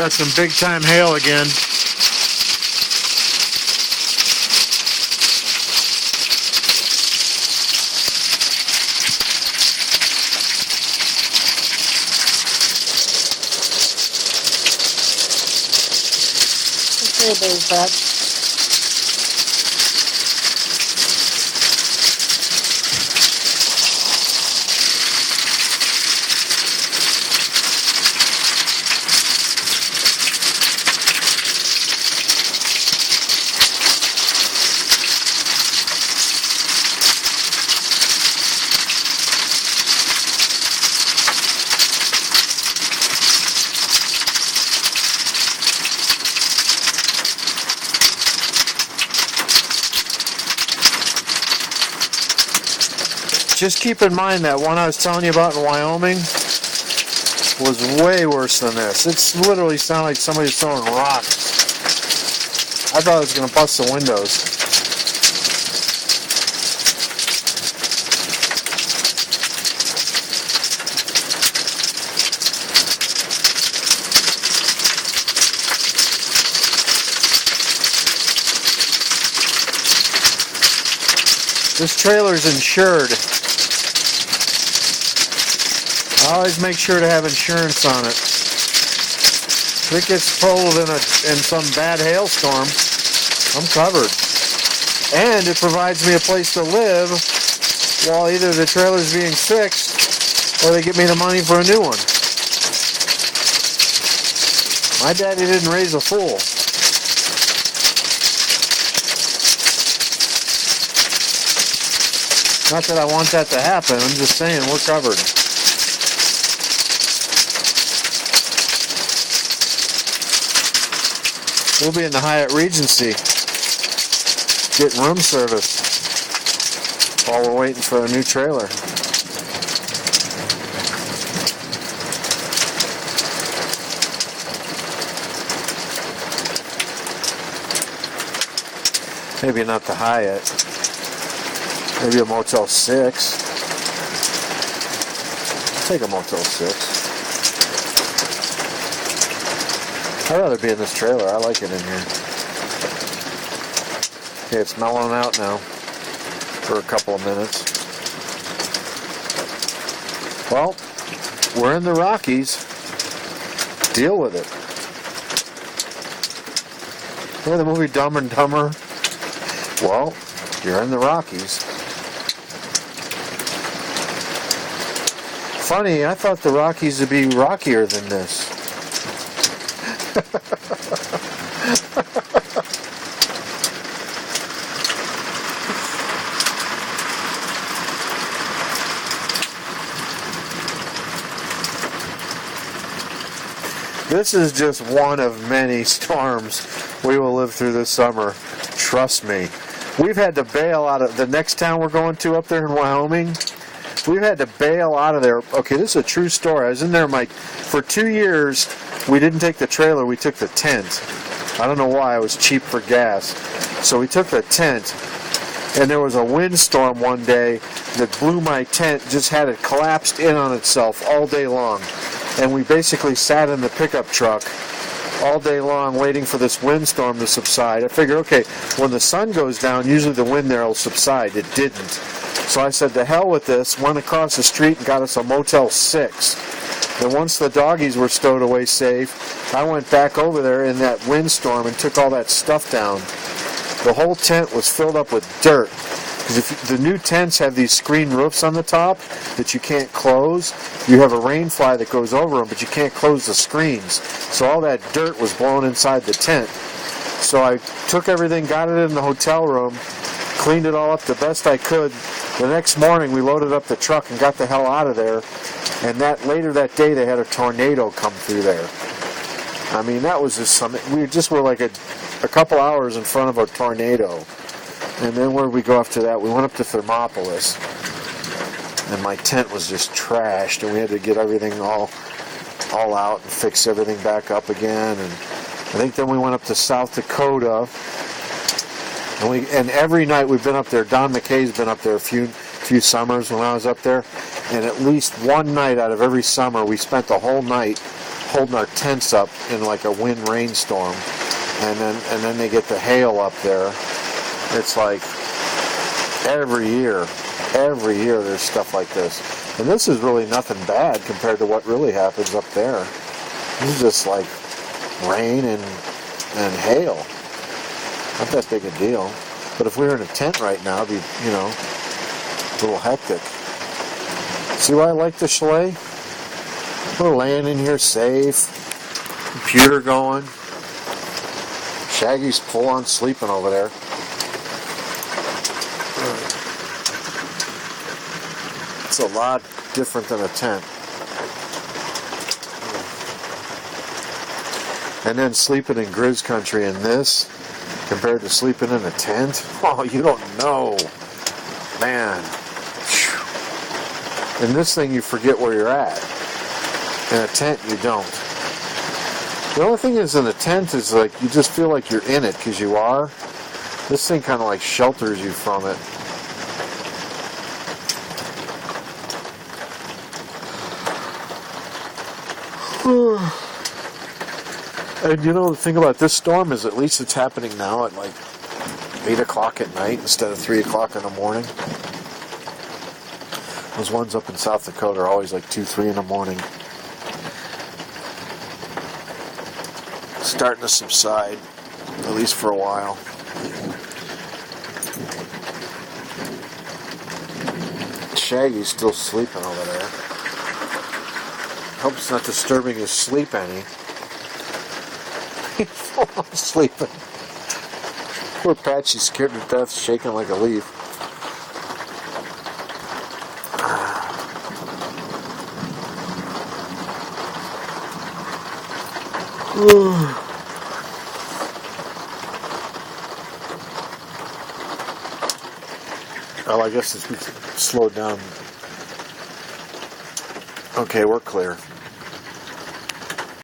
Got some big time hail again. Okay, there's that. Just keep in mind that one I was telling you about in Wyoming was way worse than this. It's literally sounded like somebody was throwing rocks. I thought it was going to bust the windows. This trailer's insured. I always make sure to have insurance on it. If it gets totaled in some bad hailstorm, I'm covered. And it provides me a place to live while either the trailer's being fixed or they get me the money for a new one. My daddy didn't raise a fool. Not that I want that to happen, I'm just saying we're covered. We'll be in the Hyatt Regency getting room service while we're waiting for a new trailer. Maybe not the Hyatt. Maybe a Motel 6. Take a Motel 6. I'd rather be in this trailer. I like it in here. Okay, it's mellowing out now for a couple of minutes. Well, we're in the Rockies. Deal with it. Remember the movie Dumb and Dumber? Well, you're in the Rockies. Funny, I thought the Rockies would be rockier than this. This is just one of many storms we will live through this summer. Trust me. We've had to bail out of the next town we're going to up there in Wyoming. We've had to bail out of there. Okay, this is a true story. I was in there, for 2 years, we didn't take the trailer, we took the tent. I don't know why, it was cheap for gas. So we took the tent, and there was a windstorm one day that blew my tent, just had it collapsed in on itself all day long. And we basically sat in the pickup truck all day long waiting for this windstorm to subside. I figured, okay, when the sun goes down, usually the wind there will subside. It didn't. So I said, to hell with this, went across the street and got us a Motel 6. And once the doggies were stowed away safe, I went back over there in that windstorm and took all that stuff down. The whole tent was filled up with dirt. Because the new tents have these screen roofs on the top that you can't close. You have a rain fly that goes over them, but you can't close the screens. So all that dirt was blown inside the tent. So I took everything, got it in the hotel room, cleaned it all up the best I could. The next morning, we loaded up the truck and got the hell out of there. And later that day, they had a tornado come through there. I mean, that was just something. We just were like a couple hours in front of a tornado. And then where did we go after that? We went up to Thermopolis. And my tent was just trashed. And we had to get everything all out and fix everything back up again. And I think then we went up to South Dakota. And every night we've been up there. Don McKay's been up there a few summers when I was up there. And at least one night out of every summer, we spent the whole night holding our tents up in like a wind rainstorm, and then they get the hail up there. It's like every year there's stuff like this, and this is really nothing bad compared to what really happens up there. This is just like rain and hail. Not that big a deal. But if we were in a tent right now, it'd be, a little hectic. See why I like the chalet? We're laying in here safe. Computer going. Shaggy's full on sleeping over there. It's a lot different than a tent. And then sleeping in Grizz country in this compared to sleeping in a tent, oh, you don't know, man. In this thing you forget where you're at. In a tent you don't. The only thing is in a tent is like you just feel like you're in it because you are. This thing kind of like shelters you from it. And the thing about this storm is at least it's happening now at like 8 o'clock at night instead of 3 o'clock in the morning. Those ones up in South Dakota are always like 2, 3 in the morning. Starting to subside, at least for a while. Shaggy's still sleeping over there. Hope it's not disturbing his sleep any. He's full on sleeping. Poor Patchy's scared to death, shaking like a leaf. Well, I guess it's slowed down. Okay, we're clear.